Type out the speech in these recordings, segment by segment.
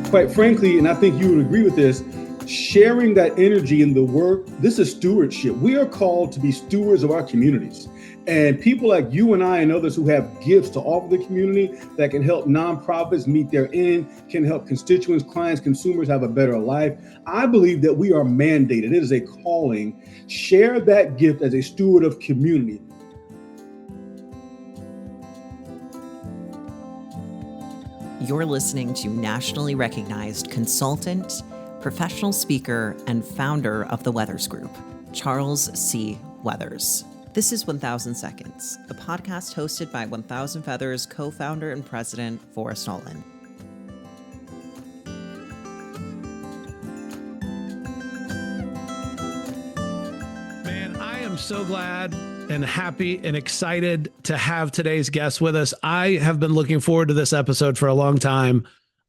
quite frankly, and I think you would agree with this, sharing that energy in the work, this is stewardship. We are called to be stewards of our communities. And people like you and I and others who have gifts to offer the community that can help nonprofits meet their end, can help constituents, clients, consumers have a better life. I believe that we are mandated. It is a calling. Share that gift as a steward of community. You're listening to nationally recognized consultant, professional speaker, and founder of the Weathers Group, Charles C. Weathers. This is 1000 Seconds, a podcast hosted by 1000 Feathers co-founder and president, Forrest. Man, I am so glad and happy and excited to have today's guest with us. I have been looking forward to this episode for a long time.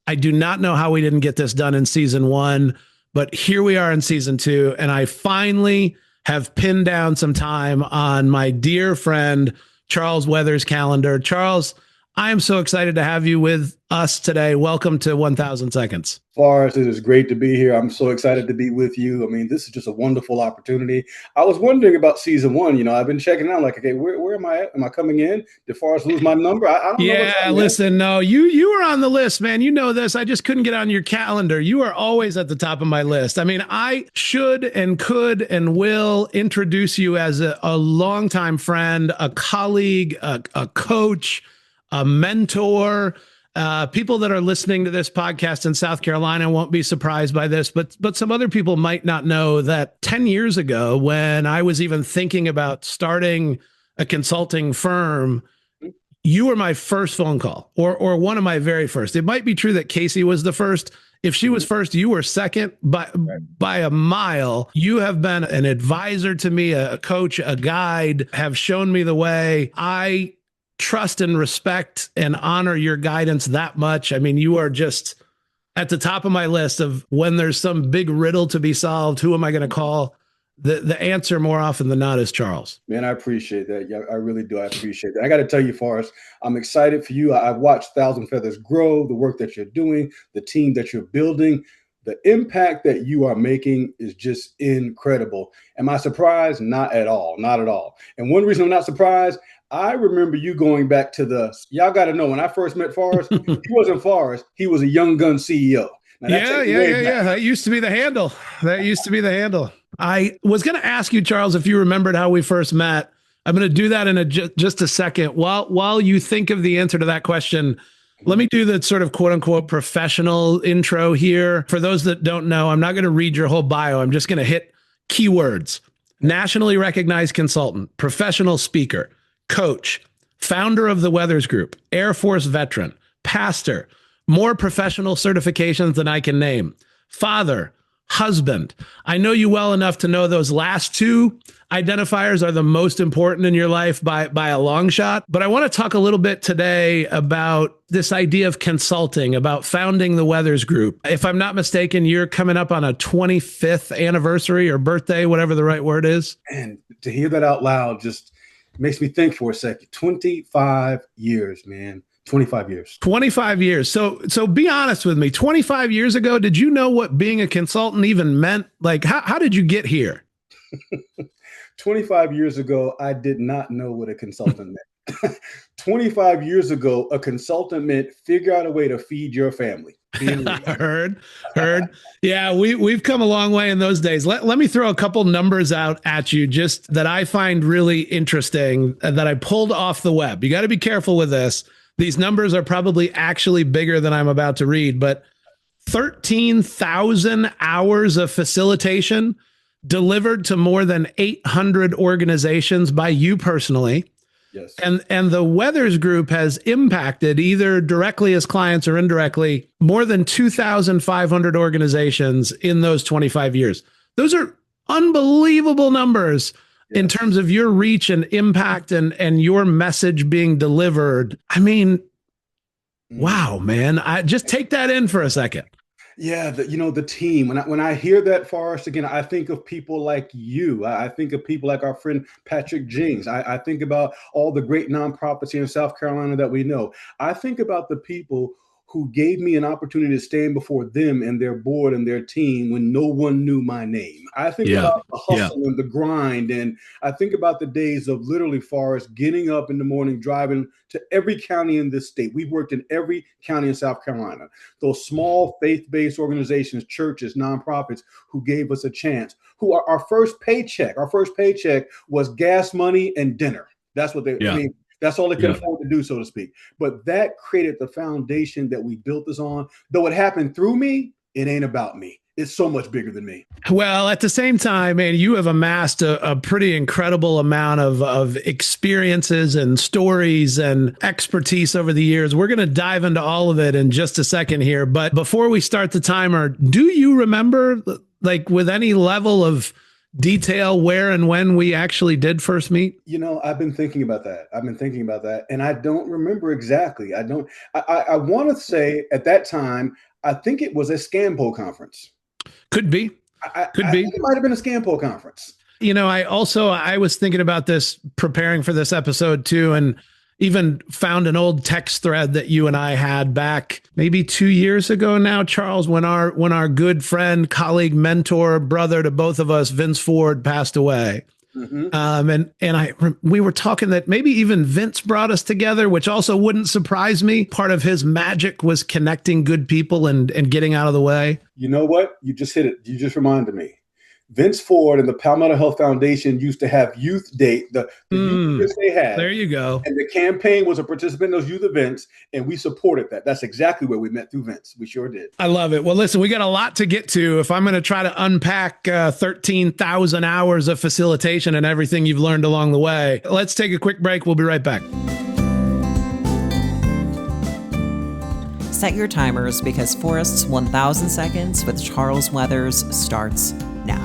I do not know how we didn't get this done in season 1, but here we are in season 2, and I finally have pinned down some time on my dear friend Charles Weathers' calendar. Charles, I am so excited to have you with us today. Welcome to 1000 Seconds. Forrest, it is great to be here. I'm so excited to be with you. I mean, this is just a wonderful opportunity. I was wondering about season 1. I've been checking out, like, okay, where am I at? Am I coming in? Did Forrest lose my number? I don't know. Yeah, listen, no, you were on the list, man. You know this. I just couldn't get on your calendar. You are always at the top of my list. I mean, I should and could and will introduce you as a longtime friend, a colleague, a coach, a mentor. People that are listening to this podcast in South Carolina won't be surprised by this, but some other people might not know that 10 years ago, when I was even thinking about starting a consulting firm, you were my first phone call, or one of my very first. It might be true that Casey was the first. If she was first, you were second by a mile. You have been an advisor to me, a coach, a guide, have shown me the way. I trust and respect and honor your guidance that much. I mean, you are just at the top of my list of when there's some big riddle to be solved, who am I going to call? The answer more often than not is Charles. Man, I appreciate that. Yeah, I really do. I appreciate that. I got to tell you, Forrest, I'm excited for you. I've watched 1000 Feathers grow, the work that you're doing, the team that you're building. The impact that you are making is just incredible. Am I surprised? Not at all. Not at all. And one reason I'm not surprised, I remember you going back to y'all got to know, when I first met Forrest, he wasn't Forrest. He was a Young Gun CEO. Yeah. That used to be the handle. I was going to ask you, Charles, if you remembered how we first met. I'm going to do that in just a second. While you think of the answer to that question, let me do the sort of quote unquote professional intro here. For those that don't know, I'm not going to read your whole bio. I'm just going to hit keywords: nationally recognized consultant, professional speaker, coach, founder of the Weathers Group, Air Force veteran, pastor, more professional certifications than I can name, father, husband. I know you well enough to know those last two identifiers are the most important in your life by a long shot. But I want to talk a little bit today about this idea of consulting, about founding the Weathers Group. If I'm not mistaken, you're coming up on a 25th anniversary or birthday, whatever the right word is. And to hear that out loud just makes me think for a second. 25 years, man. 25 years. 25 years. So be honest with me. 25 years ago, did you know what being a consultant even meant? Like, how did you get here? 25 years ago, I did not know what a consultant meant. 25 years ago, a consultant meant figure out a way to feed your family. Heard. Yeah, we've come a long way in those days. Let me throw a couple numbers out at you just that I find really interesting that I pulled off the web. You got to be careful with this. These numbers are probably actually bigger than I'm about to read, but 13,000 hours of facilitation delivered to more than 800 organizations by you personally. Yes. And the Weathers Group has impacted, either directly as clients or indirectly, more than 2,500 organizations in those 25 years. Those are unbelievable numbers. Yes. In terms of your reach and impact and your message being delivered. I mean, wow, man. I just take that in for a second. Yeah, the team. When I hear that, Forrest, again, I think of people like you. I think of people like our friend Patrick Jings. I think about all the great nonprofits here in South Carolina that we know. I think about the people who gave me an opportunity to stand before them and their board and their team when no one knew my name. I think about the hustle and the grind. And I think about the days of literally, Forrest, getting up in the morning, driving to every county in this state. We've worked in every county in South Carolina. Those small faith-based organizations, churches, nonprofits who gave us a chance, who are our first paycheck was gas money and dinner. That's what I mean, that's all they could afford to do, so to speak. But that created the foundation that we built this on. Though it happened through me, it ain't about me. It's so much bigger than me. Well, at the same time, man, you have amassed a pretty incredible amount of experiences and stories and expertise over the years. We're going to dive into all of it in just a second here. But before we start the timer, do you remember, like, with any level of detail where and when we actually did first meet? I've been thinking about that. And I don't remember exactly. I want to say at that time, I think it was a Scampo conference. Could be. I think it might have been a Scampo conference. I was thinking about this, preparing for this episode too, and even found an old text thread that you and I had back maybe 2 years ago now, Charles, when our good friend, colleague, mentor, brother to both of us, Vince Ford, passed away. Mm-hmm. We were talking that maybe even Vince brought us together, which also wouldn't surprise me. Part of his magic was connecting good people and getting out of the way. You know what? You just hit it. You just reminded me. Vince Ford and the Palmetto Health Foundation used to have youth date, the youth events they had. There you go. And the campaign was a participant in those youth events, and we supported that. That's exactly where we met, through Vince. We sure did. I love it. Well, listen, we got a lot to get to. If I'm going to try to unpack 13,000 hours of facilitation and everything you've learned along the way, let's take a quick break. We'll be right back. Set your timers because Forrest's 1,000 Seconds with Charles Weathers starts now.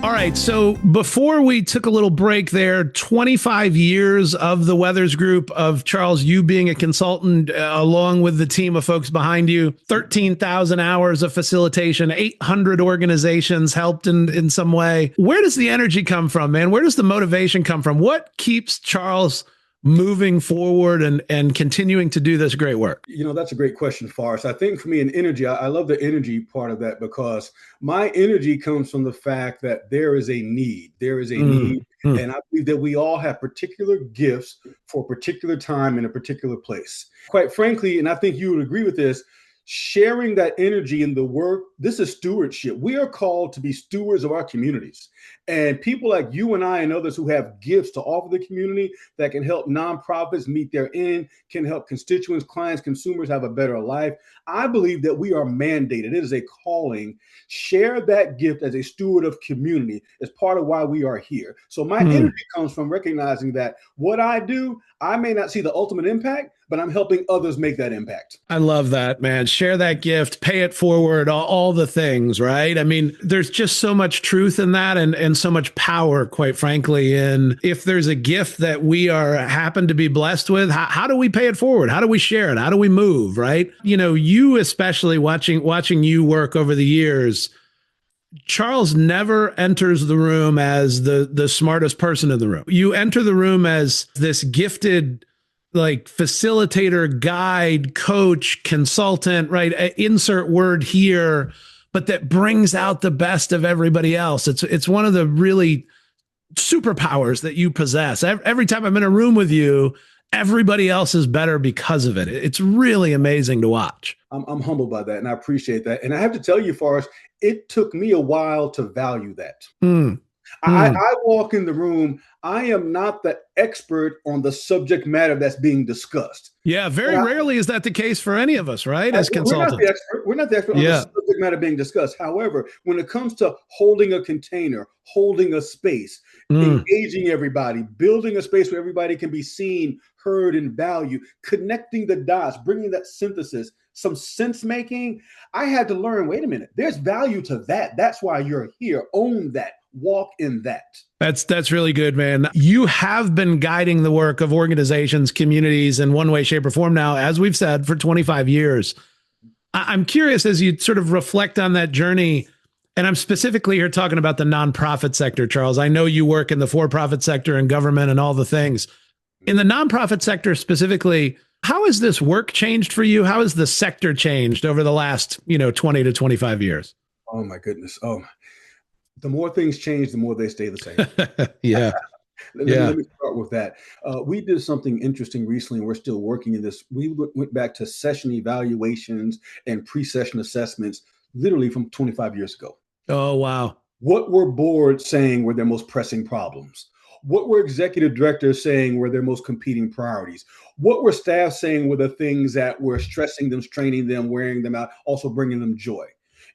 All right. So before we took a little break there, 25 years of the Weathers Group, of Charles, you being a consultant along with the team of folks behind you, 13,000 hours of facilitation, 800 organizations helped in some way. Where does the energy come from, man? Where does the motivation come from? What keeps Charles moving forward and continuing to do this great work? That's a great question, Forrest. I think for me, in energy, I love the energy part of that, because my energy comes from the fact that there is a need. There is a need. And I believe that we all have particular gifts for a particular time in a particular place. Quite frankly, and I think you would agree with this, sharing that energy in the work, this is stewardship. We are called to be stewards of our communities. And people like you and I and others who have gifts to offer the community that can help nonprofits meet their end, can help constituents, clients, consumers have a better life. I believe that we are mandated. It is a calling. Share that gift as a steward of community as part of why we are here. So my energy comes from recognizing that what I do, I may not see the ultimate impact, but I'm helping others make that impact. I love that, man. Share that gift, pay it forward, all the things, right? I mean, there's just so much truth in that and so much power, quite frankly. And if there's a gift that we happen to be blessed with, how do we pay it forward? How do we share it? How do we move, right? You especially watching you work over the years, Charles never enters the room as the smartest person in the room. You enter the room as this gifted, like, facilitator, guide, coach, consultant, right? Insert word here, but that brings out the best of everybody else. It's one of the really superpowers that you possess. Every time I'm in a room with you, everybody else is better because of it. It's really amazing to watch. I'm humbled by that, and I appreciate that. And I have to tell you, Forrest, it took me a while to value that. I walk in the room. I am not the expert on the subject matter that's being discussed. Yeah, very rarely is that the case for any of us, right? As consultants. We're not the expert on the subject matter being discussed. However, when it comes to holding a container, holding a space, engaging everybody, building a space where everybody can be seen, heard, and valued, connecting the dots, bringing that synthesis, some sense making, I had to learn, wait a minute, there's value to that. That's why you're here. Own that. Walk in that. That's really good, man. You have been guiding the work of organizations, communities in one way, shape, or form now, as we've said, for 25 years. I'm curious, as you sort of reflect on that journey, and I'm specifically here talking about the nonprofit sector, Charles. I know you work in the for-profit sector and government and all the things. In the nonprofit sector specifically, How has this work changed for you? How has the sector changed over the last, 20 to 25 years? Oh my goodness. Oh, the more things change, the more they stay the same. Yeah. Let Yeah. me start with that. We did something interesting recently, and we're still working in this. We went back to session evaluations and pre-session assessments, literally from 25 years ago. Oh, wow. What were boards saying were their most pressing problems? What were executive directors saying were their most competing priorities? What were staff saying were the things that were stressing them, straining them, wearing them out, also bringing them joy?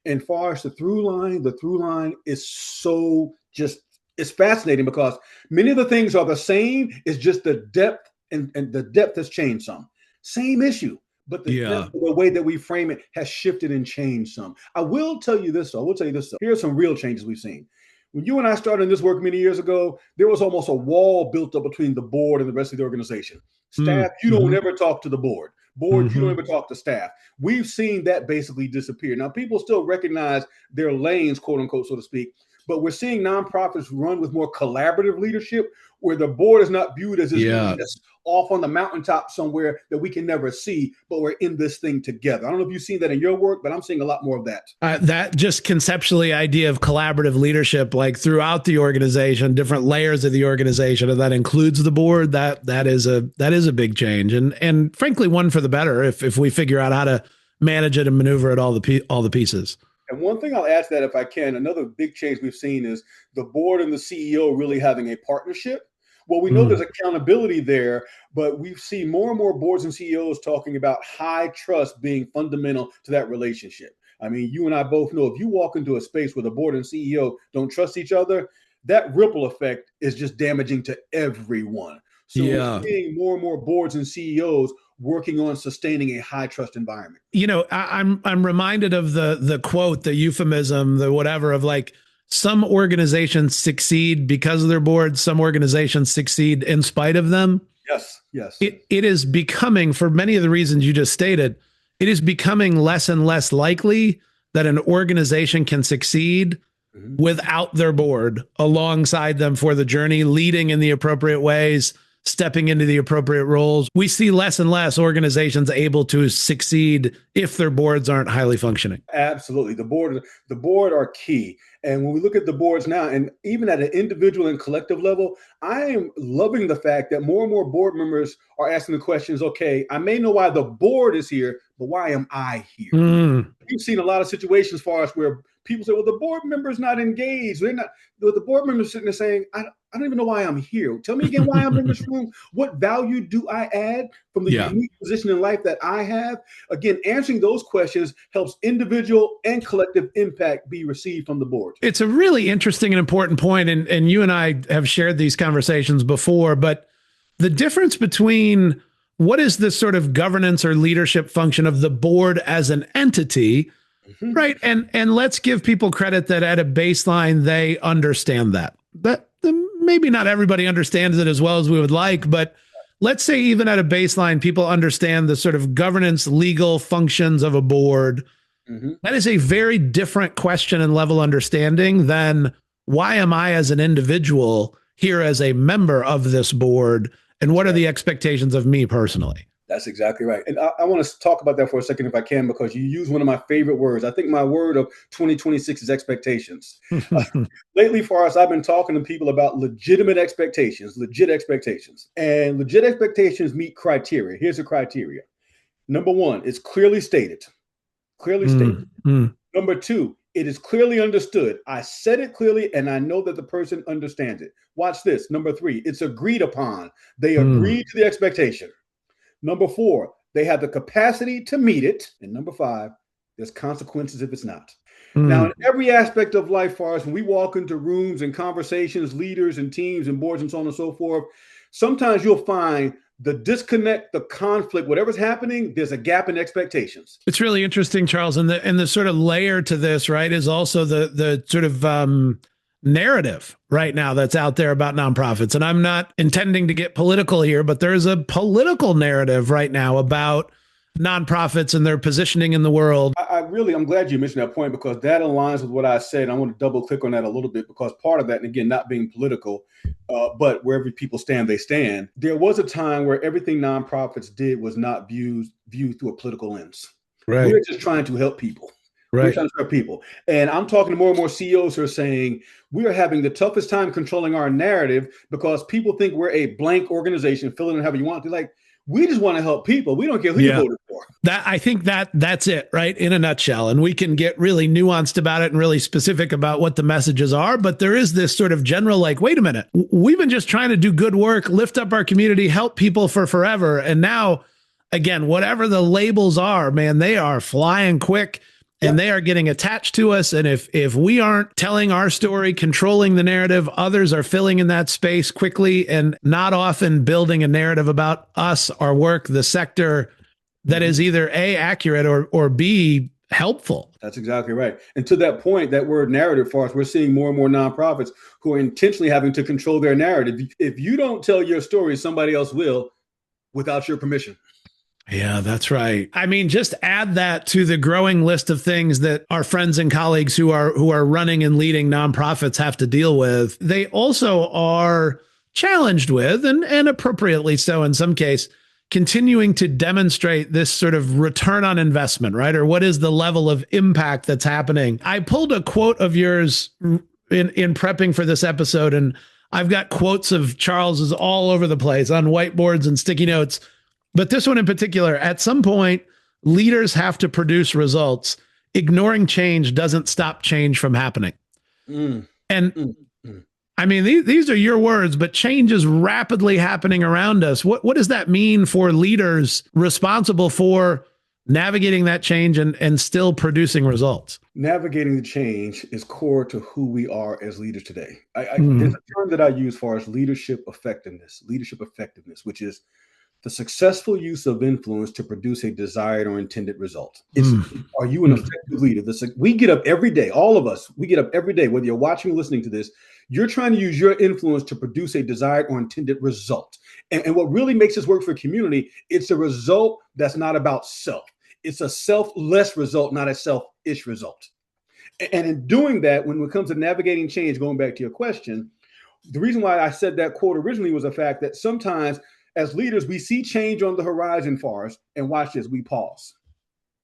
And far as the through line is so just, it's fascinating because many of the things are the same. It's just the depth, and the depth has changed some. Same issue, but Yeah. the way that we frame it has shifted and changed some. I will tell you this, though. I will tell you this, though. Here are some real changes we've seen. When you and I started in this work many years ago, there was almost a wall built up between the board and the rest of the organization. Staff, you don't ever talk to the board. Board, you don't ever talk to staff. We've seen that basically disappear. Now, people still recognize their lanes, quote unquote, so to speak, but we're seeing nonprofits run with more collaborative leadership where the board is not viewed as this off on the mountaintop somewhere that we can never see, but we're in this thing together. I don't know if you've seen that in your work, but I'm seeing a lot more of that. That just conceptually idea of collaborative leadership, like throughout the organization, different layers of the organization, and that includes the board. That is a big change, and frankly, one for the better if we figure out how to manage it and maneuver it all the pieces. And one thing I'll add to that, if I can, another big change we've seen is the board and the CEO really having a partnership. Well, we know there's accountability there, but we've seen more and more boards and CEOs talking about high trust being fundamental to that relationship. I mean, you and I both know if you walk into a space where the board and CEO don't trust each other, that ripple effect is just damaging to everyone. So we're seeing more and more boards and CEOs working on sustaining a high trust environment. I'm reminded of the quote, the euphemism, the whatever of like, some organizations succeed because of their boards. Some organizations succeed in spite of them. Yes, yes. It is becoming, for many of the reasons you just stated, it is becoming less and less likely that an organization can succeed without their board alongside them for the journey, leading in the appropriate ways, stepping into the appropriate roles. We see less and less organizations able to succeed if their boards aren't highly functioning. Absolutely. The board are key. And when we look at the boards now, and even at an individual and collective level, I am loving the fact that more and more board members are asking the questions, okay, I may know why the board is here, but why am I here? We've seen a lot of situations for us where people say, well, the board member is not engaged. They're not, the board members sitting there saying, I don't even know why I'm here. Tell me again why I'm in this room. What value do I add from the unique position in life that I have? Again, answering those questions helps individual and collective impact be received from the board. It's a really interesting and important point, and you and I have shared these conversations before, but the difference between what is the sort of governance or leadership function of the board as an entity, right? And let's give people credit that at a baseline, they understand that maybe not everybody understands it as well as we would like, but let's say even at a baseline, people understand the sort of governance, legal functions of a board. That is a very different question and level understanding than why am I as an individual here as a member of this board, and what are the expectations of me personally? That's exactly right. And I want to talk about that for a second, if I can, because you use one of my favorite words. I think my word of 2026 is expectations. Lately, for us, I've been talking to people about legitimate expectations, legit expectations. And legit expectations meet criteria. Here's the criteria. Number one, it's clearly stated. Clearly stated. Number two, it is clearly understood. I said it clearly, and I know that the person understands it. Watch this. Number three, it's agreed upon. They agreed to the expectation. Number four, they have the capacity to meet it. And number five, there's consequences if it's not. Now, in every aspect of life for us, when we walk into rooms and conversations, leaders and teams and boards and so on and so forth, sometimes you'll find the disconnect, the conflict, whatever's happening, there's a gap in expectations. It's really interesting, Charles. And the sort of layer to this, right, is also the sort of narrative right now that's out there about nonprofits. And I'm not intending to get political here, but there's a political narrative right now about nonprofits and their positioning in the world. I I'm glad you mentioned that point, because that aligns with what I said. I want to double click on that a little bit, because part of that, and again, not being political, but wherever people stand, they stand. There was a time where everything nonprofits did was not viewed through a political lens. Right. We're just trying to help people. Right. We're trying to help people. And I'm talking to more and more CEOs who are saying we are having the toughest time controlling our narrative because people think we're a blank organization, fill it in however you want. They're like, we just want to help people. We don't care who you voted for. I think that's it, right? In a nutshell. And we can get really nuanced about it and really specific about what the messages are. But there is this sort of general, like, wait a minute, we've been just trying to do good work, lift up our community, help people for forever. And now, again, whatever the labels are, man, they are flying quick. And they are getting attached to us. And if we aren't telling our story, controlling the narrative, others are filling in that space quickly and not often building a narrative about us, our work, the sector that is either A, accurate or B, helpful. That's exactly right. And to that point, that word narrative, for us, we're seeing more and more nonprofits who are intentionally having to control their narrative. If you don't tell your story, somebody else will without your permission. Yeah, that's right. I mean, just add that to the growing list of things that our friends and colleagues who are running and leading nonprofits have to deal with. They also are challenged with, and appropriately so in some case, continuing to demonstrate this sort of return on investment, right? Or what is the level of impact that's happening? I pulled a quote of yours in prepping for this episode, and I've got quotes of Charles's all over the place on whiteboards and sticky notes. But this one in particular, at some point, leaders have to produce results. Ignoring change doesn't stop change from happening. I mean, these are your words, but change is rapidly happening around us. What does that mean for leaders responsible for navigating that change and still producing results? Navigating the change is core to who we are as leaders today. There's a term that I use for us, leadership effectiveness, which is the successful use of influence to produce a desired or intended result. Are you an effective leader? We get up every day, all of us, we get up every day, whether you're watching or listening to this, you're trying to use your influence to produce a desired or intended result. And what really makes this work for community, it's a result that's not about self. It's a selfless result, not a selfish result. And in doing that, when it comes to navigating change, going back to your question, the reason why I said that quote originally was the fact that sometimes as leaders, we see change on the horizon for us, and watch this, we pause.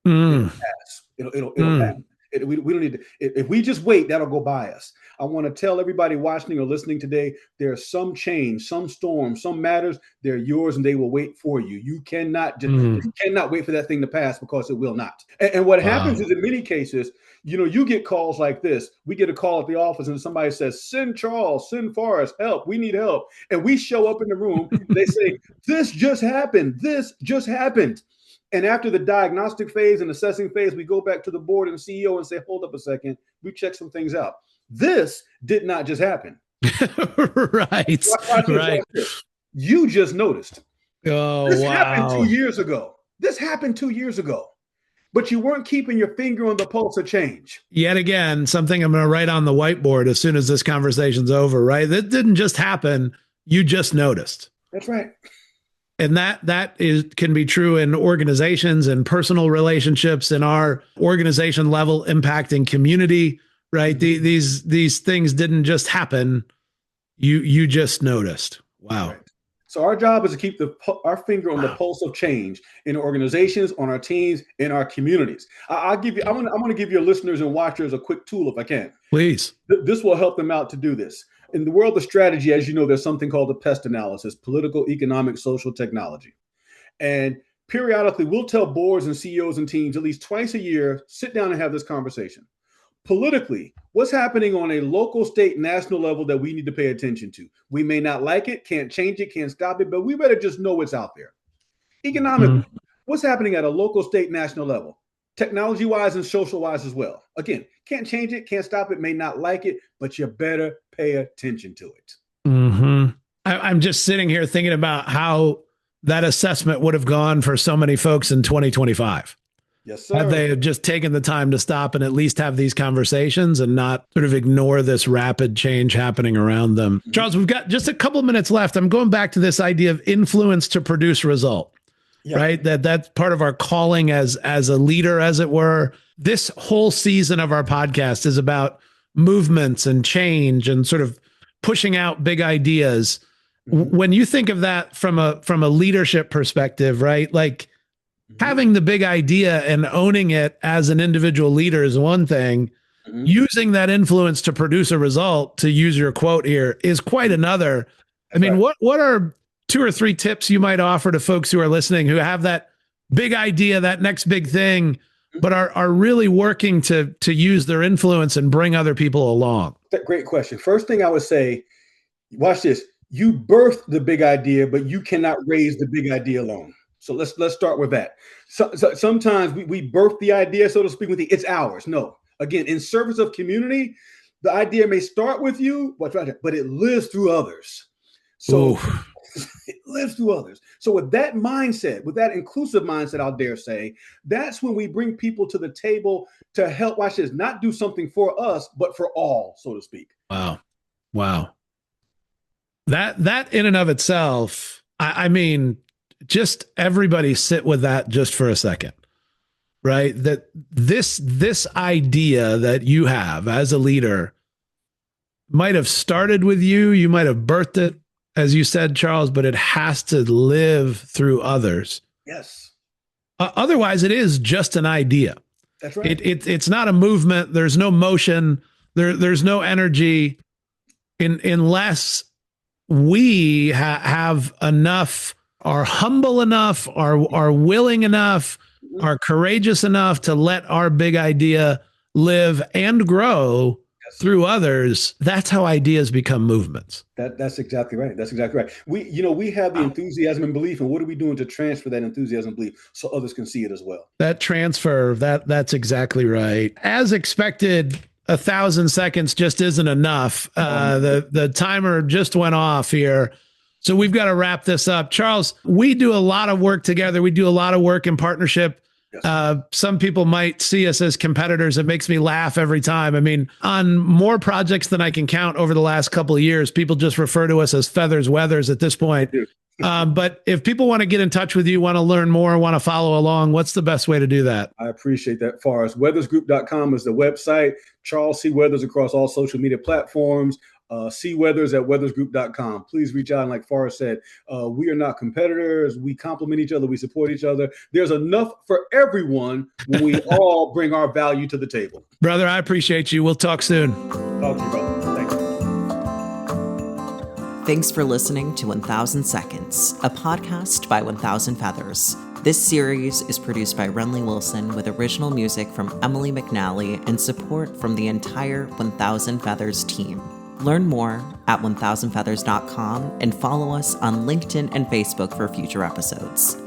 It'll pass. It'll pass. We don't need to. If we just wait, that'll go by us. I want to tell everybody watching or listening today, there's some change, some storm, some matters. They're yours, and they will wait for you. You cannot you cannot wait for that thing to pass, because it will not. And what happens is, in many cases, you get calls like this. We get a call at the office and somebody says, send Charles, send Forrest, help. We need help. And we show up in the room. They say, this just happened. This just happened. And after the diagnostic phase and assessing phase, we go back to the board and CEO and say, hold up a second. We checked some things out. This did not just happen. Right. Right. You just noticed. Oh, this wow. happened 2 years ago. This happened 2 years ago. But you weren't keeping your finger on the pulse of change. Yet again, something I'm going to write on the whiteboard as soon as this conversation's over, right? That didn't just happen. You just noticed. That's right. And that can be true in organizations and personal relationships, in our organization level, impacting community, right? These things didn't just happen. You just noticed. Wow. Right. So our job is to keep our finger on the pulse of change in organizations, on our teams, in our communities. I'm going to give your listeners and watchers a quick tool if I can. Please. This will help them out to do this. In the world of strategy, as you know, there's something called the PEST analysis, political, economic, social, technology. And periodically, we'll tell boards and CEOs and teams at least twice a year, sit down and have this conversation. Politically, what's happening on a local, state, national level that we need to pay attention to? We may not like it, can't change it, can't stop it, but we better just know what's out there. Economically, what's happening at a local, state, national level? Technology-wise and social-wise as well. Again, can't change it, can't stop it, may not like it, but you better pay attention to it. I'm just sitting here thinking about how that assessment would have gone for so many folks in 2025. Yes, sir. Had they just taken the time to stop and at least have these conversations and not sort of ignore this rapid change happening around them. Charles, we've got just a couple minutes left. I'm going back to this idea of influence to produce result. Yeah. right? That's part of our calling as a leader, as it were. This whole season of our podcast is about movements and change and sort of pushing out big ideas. When you think of that from a leadership perspective, right? Like having the big idea and owning it as an individual leader is one thing. Using that influence to produce a result, to use your quote here, is quite another. I mean, what are 2 or 3 tips you might offer to folks who are listening who have that big idea, that next big thing, but are really working to use their influence and bring other people along? Great question. First thing I would say, watch this. You birthed the big idea, but you cannot raise the big idea alone. So let's start with that. So sometimes we birth the idea, so to speak, it's ours. No. Again, in service of community, the idea may start with you, but it lives through others. So it lives through others. So with that mindset, with that inclusive mindset, I'll dare say, that's when we bring people to the table to help, watch this, not do something for us, but for all, so to speak. Wow. That in and of itself, I mean, just everybody sit with that just for a second. Right? That this idea that you have as a leader might have started with you. You might have birthed it, as you said, Charles, but it has to live through others. Yes. Otherwise, it is just an idea. That's right. It's not a movement. There's no motion. There's no energy unless we have enough, are humble enough, are willing enough, are courageous enough to let our big idea live and grow through others. That's how ideas become movements. That's exactly right. That's exactly right. We have the enthusiasm and belief, and what are we doing to transfer that enthusiasm and belief so others can see it as well? That transfer, that's exactly right. As expected, 1,000 seconds just isn't enough. The timer just went off here. So we've got to wrap this up. Charles, we do a lot of work together. We do a lot of work in partnership. Yes. Some people might see us as competitors. It makes me laugh every time. I mean, on more projects than I can count over the last couple of years, people just refer to us as Feathers Weathers at this point. But if people want to get in touch with you, want to learn more, want to follow along, what's the best way to do that? I appreciate that, Forrest. Weathersgroup.com is the website. Charles C. Weathers across all social media platforms. C. Weathers at weathersgroup.com. Please reach out. And like Forrest said, we are not competitors. We complement each other. We support each other. There's enough for everyone when we all bring our value to the table. Brother, I appreciate you. We'll talk soon. Talk to you, brother. Thank you. Thanks for listening to 1000 Seconds, a podcast by 1000 Feathers. This series is produced by Renly Wilson with original music from Emily McNally and support from the entire 1000 Feathers team. Learn more at 1000feathers.com and follow us on LinkedIn and Facebook for future episodes.